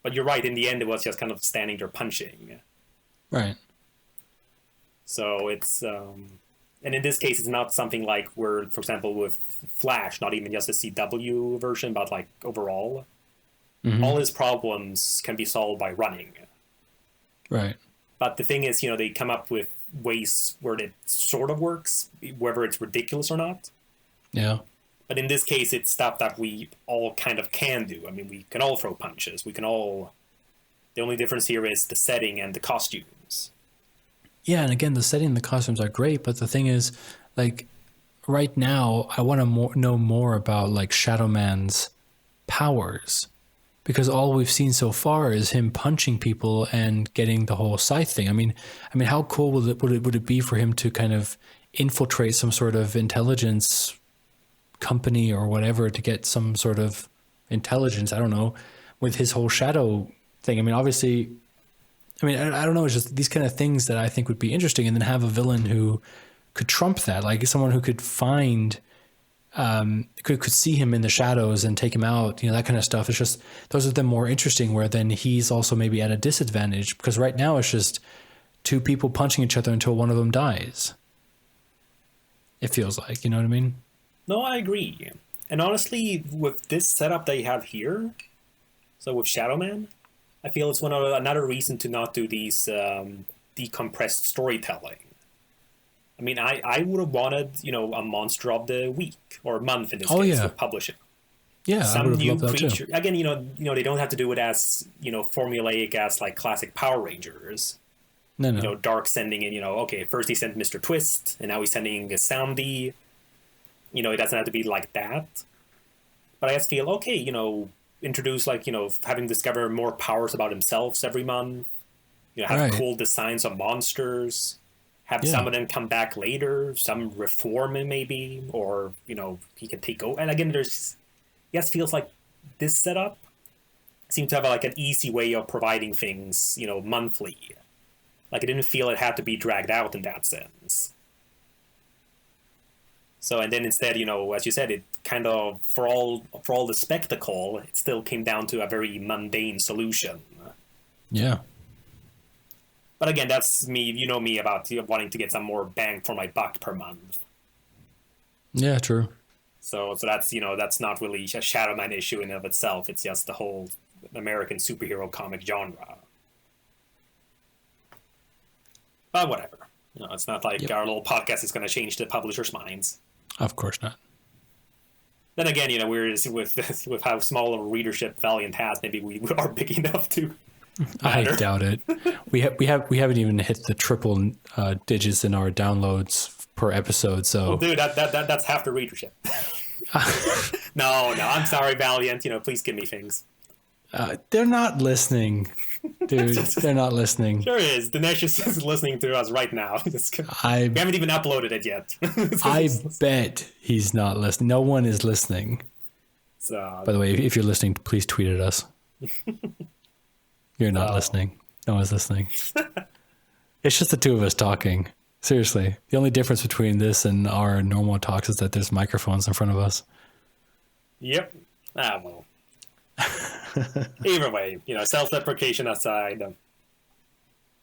But you're right. In the end, it was just kind of standing there punching. Right. So it's and in this case, it's not something like where, for example, with Flash, not even just a CW version, but like overall, all his problems can be solved by running. Right. But the thing is, they come up with ways where it sort of works, whether it's ridiculous or not. Yeah. But in this case, it's stuff that we all kind of can do. I mean, we can all throw punches. We can all. The only difference here is the setting and the costumes. Yeah, and again, the setting and the costumes are great, but the thing is, like, right now, I want to know more about like Shadowman's powers, because all we've seen so far is him punching people and getting the whole scythe thing. I mean, how cool would it be for him to kind of infiltrate some sort of intelligence company or whatever to get some sort of intelligence? I don't know, with his whole shadow thing. I mean, obviously, I don't know. It's just these kind of things that I think would be interesting, and then have a villain who could trump that, like someone who could find, could see him in the shadows and take him out. That kind of stuff. It's just those are the more interesting. Where then he's also maybe at a disadvantage, because right now it's just two people punching each other until one of them dies. It feels like, you know what I mean? No, I agree. And honestly, with this setup that you have here, so with Shadowman, I feel it's another reason to not do these decompressed storytelling. I mean, I would have wanted, a monster of the week or month in this case with publishing. Yeah, some new creature. Too. Again, they don't have to do it as formulaic as like classic Power Rangers. No. Darque sending in, okay, first he sent Mr. Twist, and now he's sending a Soundy. It doesn't have to be like that. But I just feel, okay, introduce like, having discover more powers about himself every month. Have cool designs of monsters. Have some of them come back later, some reform him maybe, or, he can take over. And again, feels like this setup seemed to have like an easy way of providing things, monthly. Like I didn't feel it had to be dragged out in that sense. So, and then instead, as you said, it kind of, for all the spectacle, it still came down to a very mundane solution. Yeah. But again, that's me, me about wanting to get some more bang for my buck per month. Yeah, true. So that's not really a Shadowman issue in and of itself. It's just the whole American superhero comic genre. But whatever. It's not like our little podcast is going to change the publishers' minds. Of course not. Then again, we're with how small of a readership Valiant has, maybe we are big enough to matter. I doubt it. We haven't even hit the triple digits in our downloads per episode. So, well, dude, that's half the readership. No, I'm sorry, Valiant. Please give me things. They're not listening, dude. They're not listening. Sure is. Dinesh is listening to us right now. We haven't even uploaded it yet. I bet he's not listening. No one is listening. So, by the way, if you're listening, please tweet at us. You're not listening. No one's listening. It's just the two of us talking. Seriously. The only difference between this and our normal talks is that there's microphones in front of us. Yep. Well. Either way, self-deprecation aside.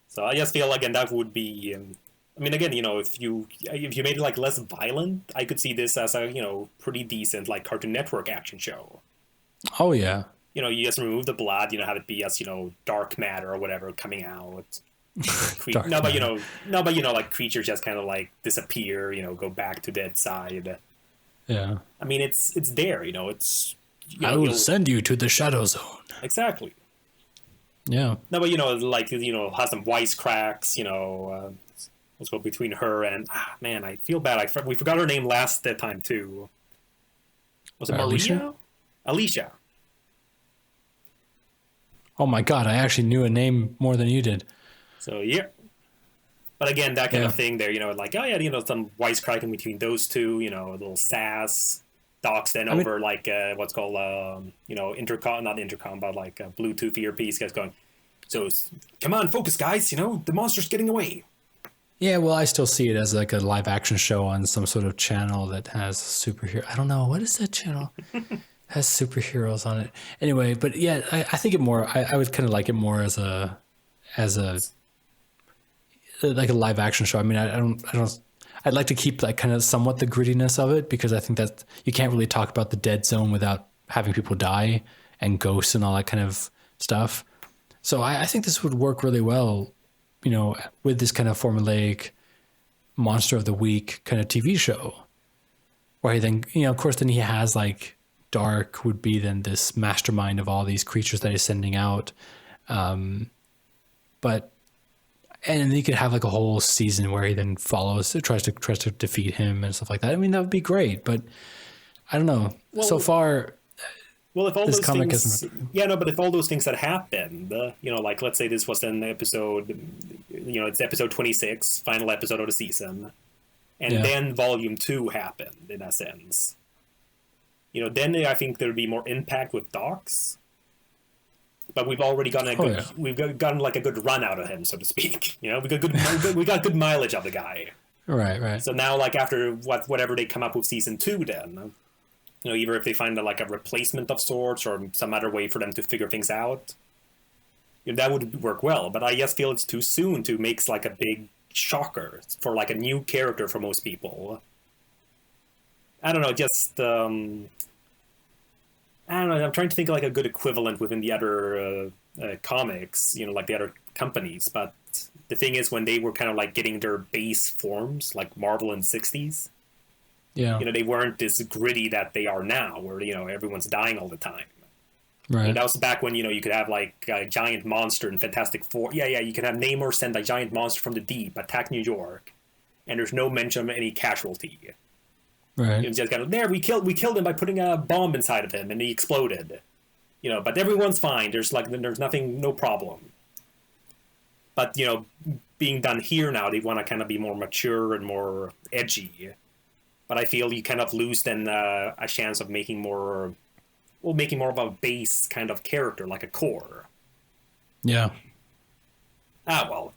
So I just feel like, and that would be, again, if you made it like less violent, I could see this as a, pretty decent like Cartoon Network action show. Oh yeah. You just remove the blood, have it be as, dark matter or whatever coming out. Like creatures just kind of like disappear, go back to dead side. Yeah. It's there, it's. I will send you to the Shadow Zone. Exactly. Yeah. No, but has some wisecracks. Let's go between her and man. I feel bad. We forgot her name last time too. Was it Maria? Alicia. Oh my God! I actually knew a name more than you did. So yeah. But again, that kind of thing there. Like some wisecracking between those two. A little sass. Doc's then over like what's called intercom, not intercom, but like a Bluetooth earpiece. Guys going, so come on, focus, guys. The monster's getting away. Yeah, well, I still see it as like a live action show on some sort of channel that has superhero. I don't know, what is that channel? Has superheroes on it. Anyway, but yeah, I think it more. I would kind of like it more as a like a live action show. I don't. I'd like to keep like kind of somewhat the grittiness of it, because I think that you can't really talk about the dead zone without having people die and ghosts and all that kind of stuff. So I think this would work really well, with this kind of formulaic monster of the week kind of TV show, where he then, of course, then he has like Darque would be then this mastermind of all these creatures that he's sending out. And then you could have like a whole season where he then tries to defeat him and stuff like that. That would be great, but I don't know. Well, so far, if all those things, but if all those things had happened, like let's say this was an episode, it's episode 26, final episode of the season, and then volume 2 happened in a sense. Then I think there'd be more impact with Docs. But we've already gotten we've gotten like a good run out of him, so to speak. We got good mileage of the guy. Right. So now, like after whatever they come up with season 2, then either if they find like a replacement of sorts or some other way for them to figure things out, that would work well. But I just feel it's too soon to make like a big shocker for like a new character for most people. I don't know, just. I don't know. I'm trying to think of like a good equivalent within the other comics, like the other companies. But the thing is, when they were kind of like getting their base forms, like Marvel in the 60s, they weren't as gritty that they are now, where everyone's dying all the time. Right. That was back when you could have like a giant monster in Fantastic Four. Yeah. You can have Namor send a giant monster from the deep attack New York, and there's no mention of any casualty. Right. Just kind of there. We killed him by putting a bomb inside of him, and he exploded. But everyone's fine. There's nothing, no problem. But being done here now, they want to kind of be more mature and more edgy. But I feel you kind of lose then a chance of making more well, making more of a base kind of character, like a core. Yeah. Well.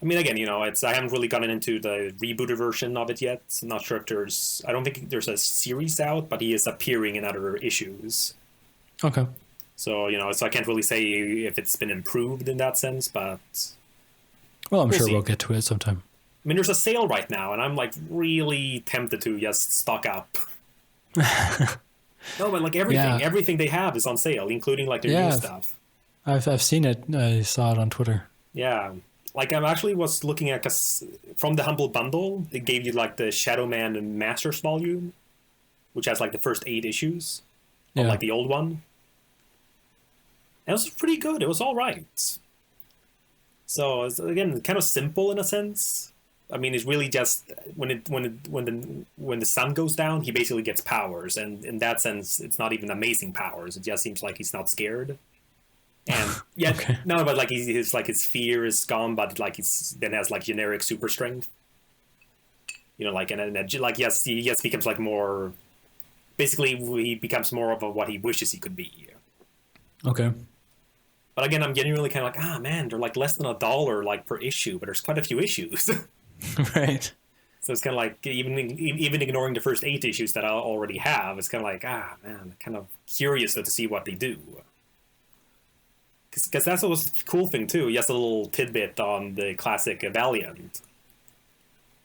I mean, again, I haven't really gotten into the rebooted version of it yet. I'm not sure if I don't think there's a series out, but he is appearing in other issues. Okay. So, so I can't really say if it's been improved in that sense, but... Well, I'm sure we'll get to it sometime. I mean, there's a sale right now, and I'm, like, really tempted to just stock up. No, but, like, everything they have is on sale, including, like, their new stuff. I've seen it. I saw it on Twitter. Yeah. Like, I actually was looking at, because from the Humble Bundle, they gave you, like, the Shadowman and Masters volume, which has, like, the first 8 issues, of, like, the old one. And it was pretty good. It was all right. So, it's, again, kind of simple in a sense. I mean, it's really just, when the sun goes down, he basically gets powers, and in that sense, it's not even amazing powers. It just seems like he's not scared. And yeah, okay. No, but like his fear is gone, but like then has like generic super strength. Like yes, he just becomes like more. Basically, he becomes more of what he wishes he could be. Okay. But again, I'm genuinely kind of like, man, they're like less than $1 like per issue, but there's quite a few issues. Right. So it's kind of like even ignoring the first 8 issues that I already have, it's kind of like man, kind of curious to see what they do. Because that's what was the cool thing, too. Just a little tidbit on the classic Valiant.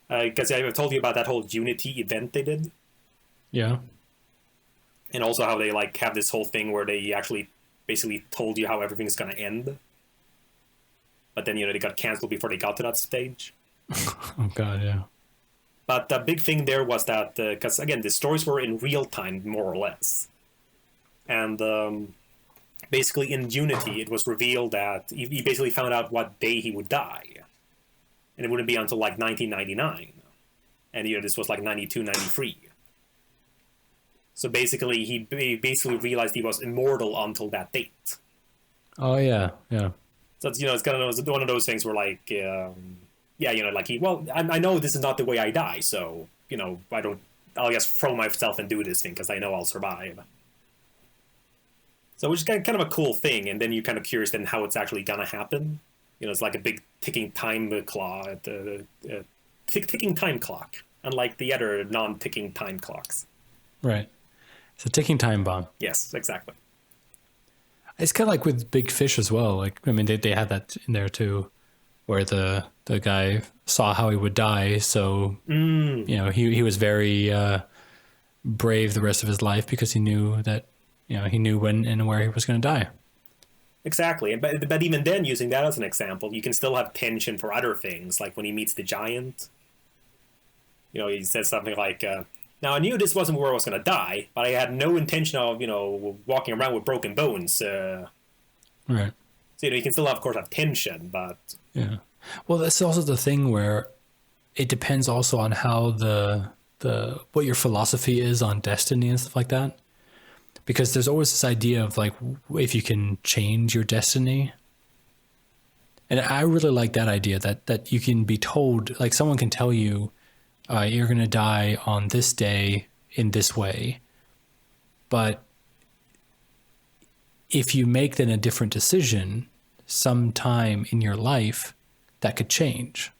Because I told you about that whole Unity event they did. Yeah. And also how they like have this whole thing where they actually basically told you how everything's going to end. But then, they got canceled before they got to that stage. Oh, God, yeah. But the big thing there was that, because, again, the stories were in real time, more or less. And... basically, in Unity, it was revealed that he basically found out what day he would die. And it wouldn't be until, like, 1999. And, this was, like, 92, 93. So, basically, he basically realized he was immortal until that date. Oh, yeah, yeah. So, it's kind of one of those things where, like, like, I know this is not the way I die, so, I'll just throw myself and do this thing, because I know I'll survive. So which is kind of a cool thing, and then you're kind of curious then how it's actually gonna happen. It's like a big ticking time clock, ticking time clock, unlike the other non-ticking time clocks. Right, it's a ticking time bomb. Yes, exactly. It's kind of like with Big Fish as well. Like, I mean, they had that in there too, where the guy saw how he would die, so he was very brave the rest of his life because he knew that. He knew when and where he was going to die. Exactly. But even then, using that as an example, you can still have tension for other things, like when he meets the giant. He says something like, now I knew this wasn't where I was going to die, but I had no intention of, walking around with broken bones. Right. So, you can still, of course, have tension, but... Yeah. Well, that's also the thing where it depends also on how what your philosophy is on destiny and stuff like that. Because there's always this idea of like, if you can change your destiny. And I really like that idea that you can be told, like someone can tell you, you're going to die on this day in this way. But if you make then a different decision sometime in your life, that could change.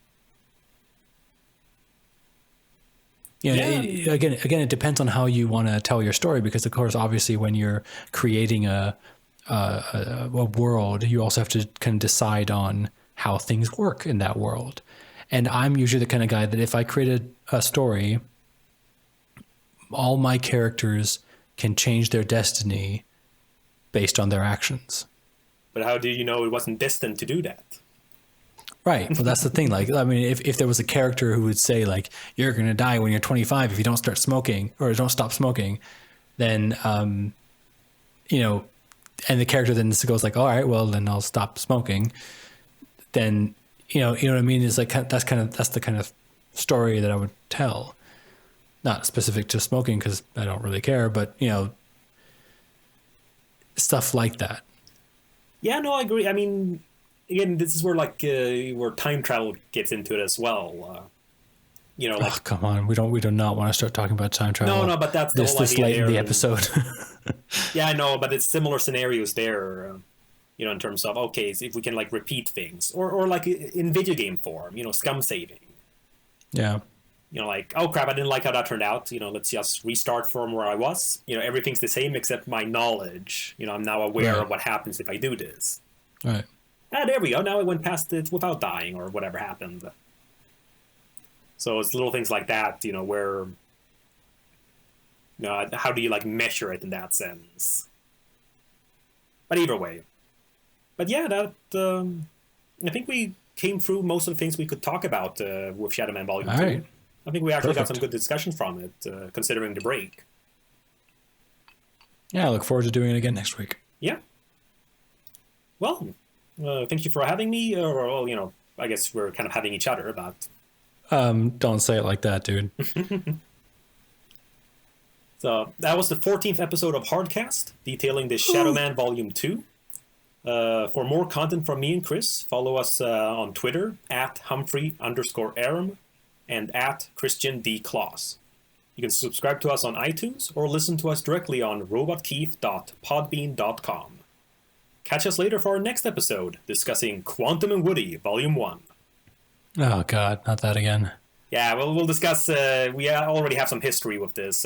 Again, it depends on how you want to tell your story, because of course, obviously, when you're creating a world, you also have to kind of decide on how things work in that world. And I'm usually the kind of guy that if I created a story, all my characters can change their destiny based on their actions. But how do you know it wasn't destined to do that? Right. Well, that's the thing. Like, I mean, if there was a character who would say, like, you're going to die when you're 25 if you don't start smoking or don't stop smoking, then, and the character then goes like, all right, well, then I'll stop smoking. Then, you know what I mean? Is like, that's the kind of story that I would tell. Not specific to smoking because I don't really care, but, stuff like that. Yeah, no, I agree. I mean, again, this is where where time travel gets into it as well. Like, oh, come on, we do not want to start talking about time travel. No, but that's the whole this idea late there. In the episode. Yeah, I know, but it's similar scenarios there. In terms of okay, so if we can like repeat things, or like in video game form, scum saving. Yeah. Like, oh crap, I didn't like how that turned out. Let's just restart from where I was. Everything's the same except my knowledge. I'm now aware of what happens if I do this. Right. Ah, there we go. Now I went past it without dying or whatever happened. So it's little things like that, where, how do you like measure it in that sense? But either way. But yeah, that I think we came through most of the things we could talk about with Shadowman Volume 2. Right. I think we actually got Perfect. some good discussion from it, considering the break. Yeah, I look forward to doing it again next week. Yeah. Well, thank you for having me. Or, well, I guess we're kind of having each other, but... Don't say it like that, dude. So that was the 14th episode of Hardcast, detailing the Shadowman Volume 2. For more content from me and Chris, follow us on Twitter @Humphrey_Aram and @ChristianDClaus. You can subscribe to us on iTunes or listen to us directly on robotkeith.podbean.com. Catch us later for our next episode, discussing Quantum and Woody, Volume 1. Oh, God, not that again. Yeah, we'll discuss... we already have some history with this, so